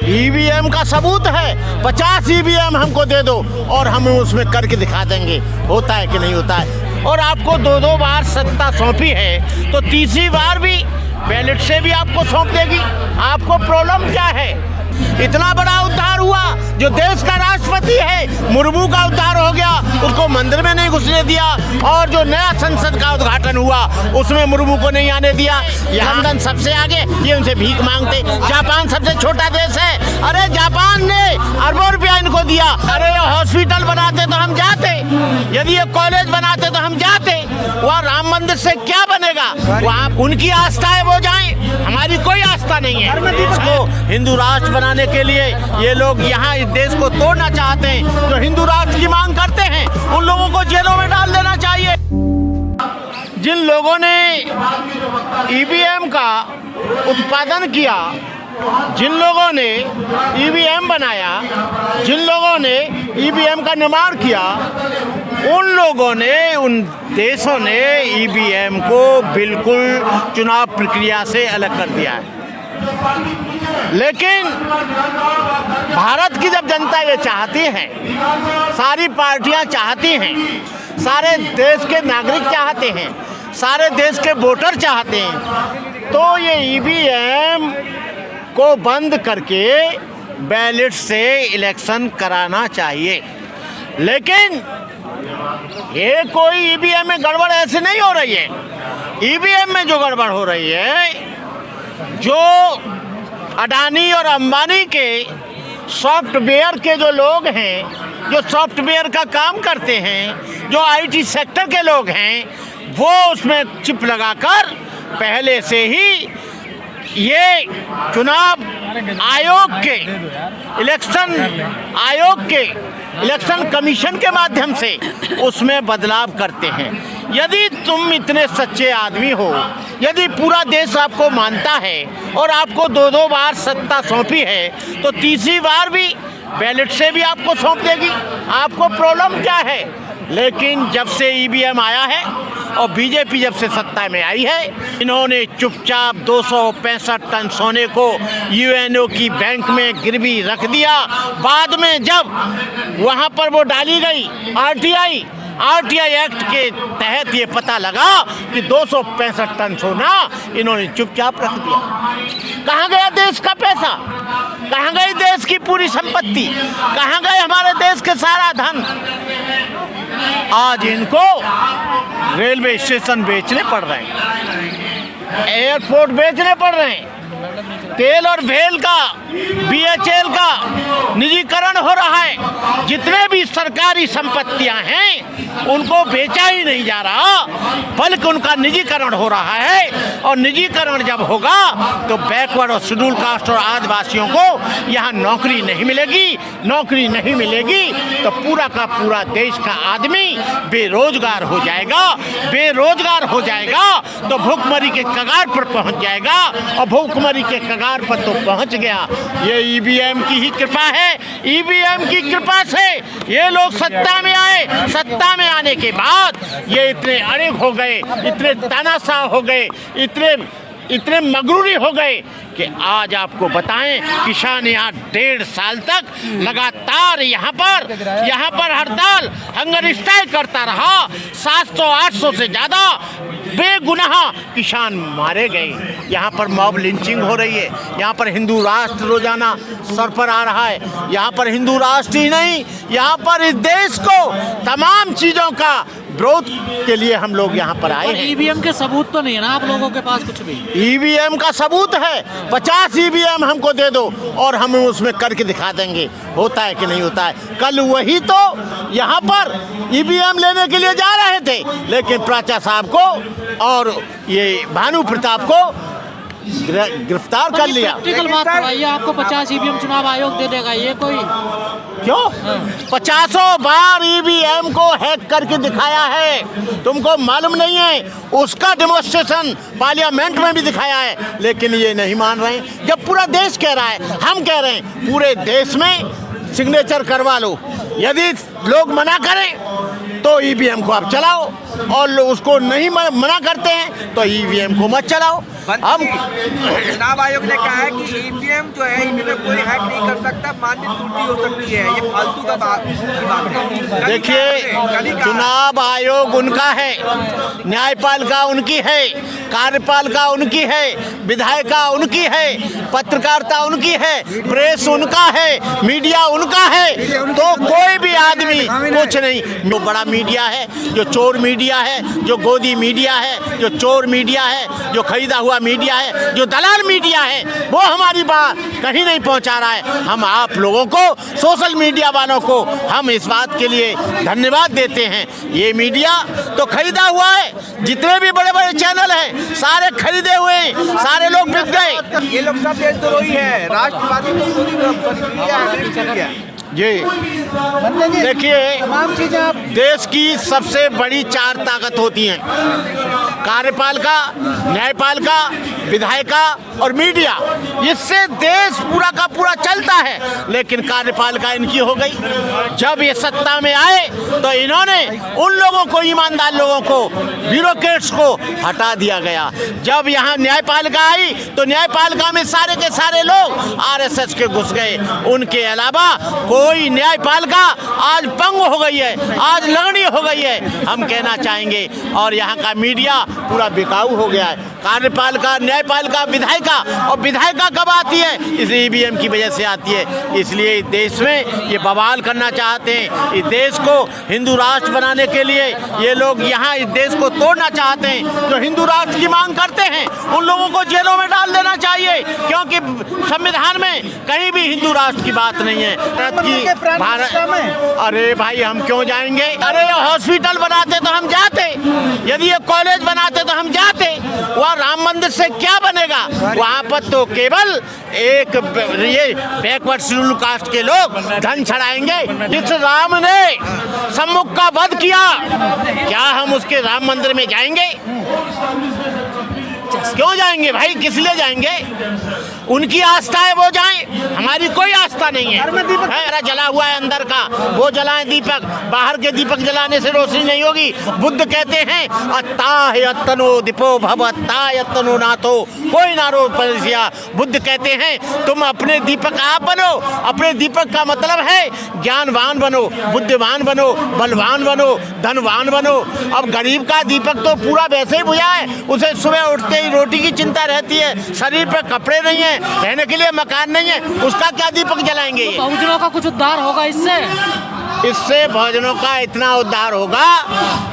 EVM का सबूत है, 50 ईवीएम हमको दे दो और हम उसमें करके दिखा देंगे होता है कि नहीं होता है। और आपको 2-2 बार सत्ता सौंपी है तो तीसरी बार भी बैलेट से भी आपको सौंप देगी। आपको प्रॉब्लम क्या है? इतना बड़ा उद्धार हुआ, जो देश का राष्ट्रपति है मुर्मू का उद्धार हो गया, उसको मंदिर में नहीं घुसने दिया, और जो नया संसद का उद्घाटन हुआ उसमें मुर्मू को नहीं आने दिया। लंदन सबसे आगे, ये उनसे भीख मांगते। जापान सबसे छोटा देश है, अरे जापान ने अरबों रुपया इनको दिया। अरे ये हॉस्पिटल बनाते तो हम जाते, यदि ये कॉलेज बनाते तो हम जाते। वहाँ राम मंदिर से क्या बनेगा? वहाँ उनकी आस्था है वो जाएं, हमारी कोई आस्था नहीं है। इसको हिंदू राष्ट्र बनाने के लिए ये लोग यहाँ इस देश को तोड़ना चाहते हैं। जो हिंदू राष्ट्र की मांग करते हैं उन लोगों को जेलों में डाल देना चाहिए। जिन लोगों ने ईवीएम का उत्पादन किया, जिन लोगों ने ईवीएम बनाया, जिन लोगों ने ईवीएम का निर्माण किया, उन लोगों ने, उन देशों ने ईवीएम को बिल्कुल चुनाव प्रक्रिया से अलग कर दिया है। लेकिन भारत की जब जनता ये चाहती है, सारी पार्टियां चाहती हैं, सारे देश के नागरिक चाहते हैं, सारे देश के वोटर चाहते हैं, तो ये ईवीएम को बंद करके बैलेट से इलेक्शन कराना चाहिए। लेकिन ये कोई ईवीएम में गड़बड़ ऐसे नहीं हो रही है। ईवीएम में जो गड़बड़ हो रही है, जो अडानी और अंबानी के सॉफ्टवेयर के जो लोग हैं, जो सॉफ्टवेयर का काम करते हैं, जो आईटी सेक्टर के लोग हैं, वो उसमें चिप लगाकर पहले से ही ये चुनाव आयोग के, इलेक्शन आयोग के, इलेक्शन कमीशन के माध्यम से उसमें बदलाव करते हैं। यदि तुम इतने सच्चे आदमी हो, यदि पूरा देश आपको मानता है और आपको 2-2 बार सत्ता सौंपी है तो तीसरी बार भी बैलेट से भी आपको सौंप देगी। आपको प्रॉब्लम क्या है? लेकिन जब से ईवीएम आया है और बीजेपी जब से सत्ता में आई है, इन्होंने चुपचाप 265 टन सोने को यूएनओ की बैंक में गिरवी रख दिया। बाद में जब वहाँ पर वो डाली गई आरटीआई एक्ट के तहत ये पता लगा कि 265 टन सोना इन्होंने चुपचाप रख दिया। कहाँ गया देश का पैसा? कहाँ गई देश की पूरी संपत्ति? कहाँ गए हमारे देश के सारा धन? आज इनको रेलवे स्टेशन बेचने पड़ रहे हैं, एयरपोर्ट बेचने पड़ रहे हैं, तेल और भेल का, बीएचएल का निजीकरण हो रहा है। जितने भी सरकारी संपत्तियां हैं उनको बेचा ही नहीं जा रहा, बल्कि उनका निजीकरण हो रहा है। और निजीकरण जब होगा तो बैकवर्ड और शेड्यूल कास्ट और आदिवासियों को यहाँ नौकरी नहीं मिलेगी। नौकरी नहीं मिलेगी तो पूरा का पूरा देश का आदमी बेरोजगार हो जाएगा। बेरोजगार हो जाएगा तो भूखमरी के कगार पर पहुँच जाएगा, और भूखमरी के कगार पर तो पहुँच गया। ये ईवीएम की ही कृपा है। ईवीएम की कृपा से ये लोग सत्ता में आए। सत्ता में आने के बाद ये इतने अड़िग हो गए, इतने तानाशाह हो गए, इतने मगरूरी हो गए कि आज आपको बताएं, किसान यहाँ 1.5 साल तक लगातार यहाँ पर हड़ताल, हंगर स्ट्राइक करता रहा। 700-800 से ज़्यादा बेगुनाह किसान मारे गए। यहाँ पर मॉब लिंचिंग हो रही है। यहाँ पर हिंदू राष्ट्र रोजाना सर पर आ रहा है। यहाँ पर हिंदू राष्ट्र ही नहीं, यहाँ पर इस देश को तमाम चीज़ों का विरोध के लिए हम लोग यहाँ पर आए हैं। ईवीएम के सबूत तो नहीं है ना आप लोगों के पास कुछ भी? ईवीएम का सबूत है, 50 ईवीएम हमको दे दो और हम उसमें करके दिखा देंगे होता है कि नहीं होता है। कल वही तो यहाँ पर ईवीएम लेने के लिए जा रहे थे, लेकिन प्राचा साहब को और ये भानु प्रताप को गिरफ्तार कर लिया। प्रैक्टिकल बात बताइए, आपको 50 ईवीएम चुनाव आयोग दे देगा, ये कोई क्यों? 50 बार ईवीएम को हैक करके दिखाया है, तुमको मालूम नहीं है? उसका डेमोन्स्ट्रेशन पार्लियामेंट में भी दिखाया है, लेकिन ये नहीं मान रहे हैं। जब पूरा देश कह रहा है, हम कह रहे हैं पूरे देश में सिग्नेचर करवा लो। यदि लोग मना करें तो ईवीएम को आप चलाओ, और उसको नहीं मना करते हैं तो ईवीएम को मत चलाओ। हम चुनाव आयोग ने कहा है कि ईवीएम जो है इनमें कोई हैक नहीं लगता है माननीय त्रुटि हो सकती है, ये फालतू की बात है। देखिए, चुनाव आयोग उनका है, न्यायपालिका उनकी है, कार्यपालिका उनकी है, विधायिका उनकी है, पत्रकारिता उनकी है, प्रेस उनका है, मीडिया उनका है। तो कोई भी आदमी कुछ नहीं, जो बड़ा मीडिया है, जो चोर मीडिया है, जो गोदी मीडिया है, जो चोर मीडिया है, जो खरीदा हुआ मीडिया है, जो दलाल मीडिया है, वो हमारी बात कहीं नहीं पहुंचा रहा है। हम आप लोगों को, सोशल मीडिया वालों को हम इस बात के लिए धन्यवाद देते हैं। ये मीडिया तो खरीदा हुआ है, जितने भी बड़े बड़े चैनल हैं सारे खरीदे हुए हैं, सारे लोग बिक गए। ये लोग सब देशद्रोही है, राष्ट्रवादी तो मोदी मीडिया है। जी देखिए, देश की सबसे बड़ी 4 ताकत होती हैं, कार्यपालिका, न्यायपालिका, विधायिका और मीडिया। इससे देश पूरा का पूरा चलता है। लेकिन कार्यपालिका इनकी हो गई। जब ये सत्ता में आए तो इन्होंने उन लोगों को, ईमानदार लोगों को, ब्यूरोक्रेट्स को हटा दिया गया। जब यहाँ न्यायपालिका आई तो न्यायपालिका में सारे के सारे लोग आरएसएस के घुस गए। उनके अलावा कोई न्यायपालिका आज पंग हो गई है, आज लगनी हो गई है, हम कहना चाहेंगे। और यहाँ का मीडिया पूरा बिकाऊ हो गया है। कार्यपालिका, न्यायपालिका, विधायिका, और विधायिका कब आती है? इस ईवीएम की वजह से आती है। इसलिए इस देश में ये बवाल करना चाहते हैं। इस देश को हिंदू राष्ट्र बनाने के लिए ये लोग यहाँ इस देश को तोड़ना चाहते हैं। जो हिंदू राष्ट्र की मांग करते हैं उन लोगों को जेलों में डाल देना चाहिए, क्योंकि संविधान में कहीं भी हिंदू राष्ट्र की बात नहीं है। भारत, अरे भाई हम क्यों जाएंगे? अरे हॉस्पिटल बनाते तो हम जाते, यदि ये कॉलेज बनाते तो हम जाते। वहाँ राम मंदिर से क्या बनेगा? वहाँ पर तो केवल एक ये बैकवर्ड शेड्यूल कास्ट के लोग धन छड़ाएंगे। जिस राम ने सम्मुख का वध किया, क्या हम उसके राम मंदिर में जाएंगे? क्यों जाएंगे भाई? किस लिए जाएंगे? उनकी आस्था है वो जाएं, हमारी कोई आस्था नहीं है। मेरा जला हुआ है अंदर का, वो जलाएं दीपक। बाहर के दीपक जलाने से रोशनी नहीं होगी। बुद्ध कहते हैं अत्ताह अत्तनो दीपो भव अत्ताह अत्तनो नाथो कोई नारो परिसिया। बुद्ध कहते हैं तुम अपने दीपक आप बनो। अपने दीपक का मतलब है ज्ञानवान बनो, बुद्धिमान बनो, बलवान बनो, धनवान बनो। अब गरीब का दीपक तो पूरा वैसे ही बुझा है, उसे सुबह उठते ही रोटी की चिंता रहती है, शरीर पर कपड़े नहीं है, रहने के लिए मकान नहीं है, उसका क्या दीपक जलाएंगे? ये बहुजनों का कुछ उद्धार होगा इससे बहुजनों का इतना उद्धार होगा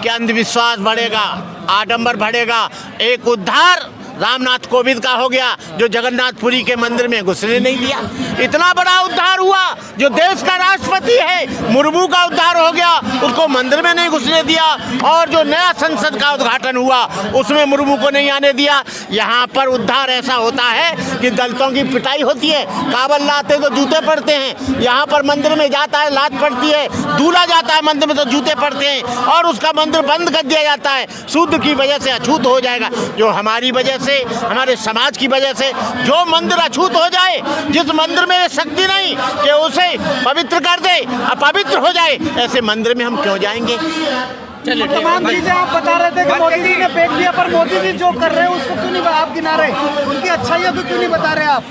कि अंधविश्वास बढ़ेगा, आडंबर बढ़ेगा। एक उद्धार रामनाथ कोविंद का हो गया, जो जगन्नाथपुरी के मंदिर में घुसने नहीं दिया। इतना बड़ा उद्धार हुआ। जो देश का राष्ट्रपति है मुर्मू का उद्धार हो गया, उसको मंदिर में नहीं घुसने दिया। और जो नया संसद का उद्घाटन हुआ उसमें मुर्मू को नहीं आने दिया। यहाँ पर उद्धार ऐसा होता है कि दलितों की पिटाई होती है, काबल लाते तो जूते पड़ते हैं। यहाँ पर मंदिर में जाता है लात पड़ती है, दूल्हा जाता है मंदिर में तो जूते पड़ते हैं, और उसका मंदिर बंद कर दिया जाता है। शूद्र की वजह से अछूत हो जाएगा। जो हमारी वजह से, हमारे समाज की वजह से जो मंदिर अछूत हो जाए, जिस मंदिर में शक्ति नहीं कि उसे पवित्र कर दे, अपवित्र हो जाए, ऐसे मंदिर में हम क्यों जाएंगे? तमाम चीजें आप बता रहे थे कि मोदी जी ने फेंक दिया, पर मोदी जी जो कर रहे हैं उसको क्यों नहीं आप गिना रहे? उनकी अच्छाइयों को क्यों नहीं बता रहे आप?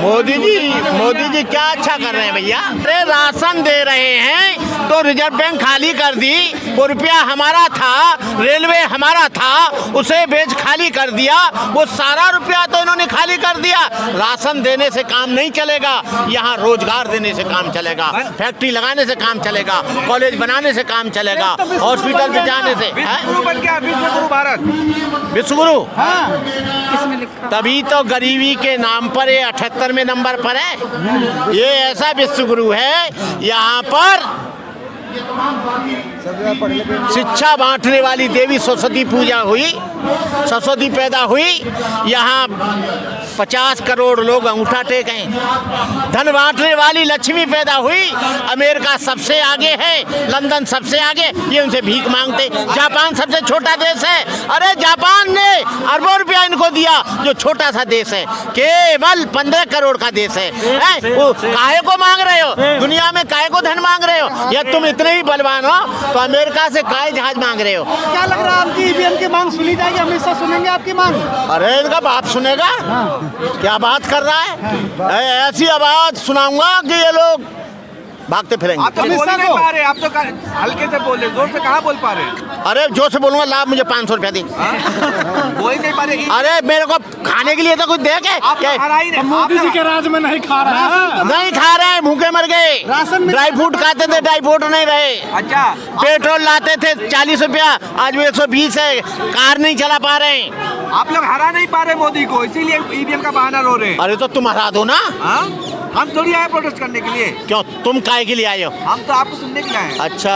मोदी जी क्या अच्छा कर रहे हैं भैया? अरे राशन दे रहे हैं तो रिजर्व बैंक खाली कर दी। वो रुपया हमारा था, रेलवे हमारा था, उसे बेच खाली कर दिया। वो सारा रुपया तो इन्होंने खाली कर दिया। राशन देने से काम नहीं चलेगा, यहाँ रोजगार देने से काम चलेगा, फैक्ट्री लगाने से काम चलेगा, कॉलेज बनाने से काम चलेगा, हॉस्पिटल में जाने से। विश्वगुरु भारत, विश्वगुरु, तभी तो गरीबी के नाम पर 78वें नंबर पर है। ये ऐसा विश्वगुरु है, यहाँ पर शिक्षा बांटने वाली देवी सरस्वती पूजा हुई, सरस्वती पैदा हुई। यहाँ 50 करोड़ लोग अंगूठा टेके। धन बांटने वाली लक्ष्मी पैदा हुई। अमेरिका सबसे आगे है, लंदन सबसे आगे, ये उनसे भीख मांगते। जापान सबसे छोटा देश है, अरे जापान ने अरबों रुपया इनको दिया, जो छोटा सा देश है, केवल 15 करोड़ का देश है। वो काहे को मांग रहे हो? दुनिया में काहे को धन मांग रहे हो? या तुम इतने ही बलवान हो तो अमेरिका से काहे जहाज मांग रहे हो? क्या लग रहा है आपकी ईवीएम की मांग सुनी जाएगी? हमेशा सुनेंगे आपकी मांग? अरे इनका बाप सुनेगा। क्या बात कर रहा है? ऐसी आवाज सुनाऊंगा कि ये लोग भागते फिरेंगे। आप तो बोल ही नहीं पा रहे, आप तो हल्के से बोले, जोर से कहाँ बोल पा रहे? अरे जोर से बोलूंगा, लाभ मुझे 500 रुपया दे। बोल ही नहीं पा रहे। अरे मेरे को खाने के लिए तो कुछ दे के आप तो हरा ही नहीं। मोदी जी के राज में नहीं खा रहा है। नहीं खा रहे हैं, भूखे मर गए। राशन में ड्राई फ्रूट खाते थे, ड्राई फ्रूट नहीं रहे। अच्छा, पेट्रोल लाते थे 40 रुपया, आज वो 120 है। कार नहीं चला पा रहे हैं। आप लोग हरा नहीं पा रहे मोदी को, इसीलिए ईवीएम का बहाना रो रहे हैं। अरे तो तुम हरा दो ना। हाँ? हम थोड़ी आए प्रोटेस्ट करने के लिए, क्यों, तुम काहे के लिए आए हो? हम तो आपको सुनने के लिए आए हैं। अच्छा।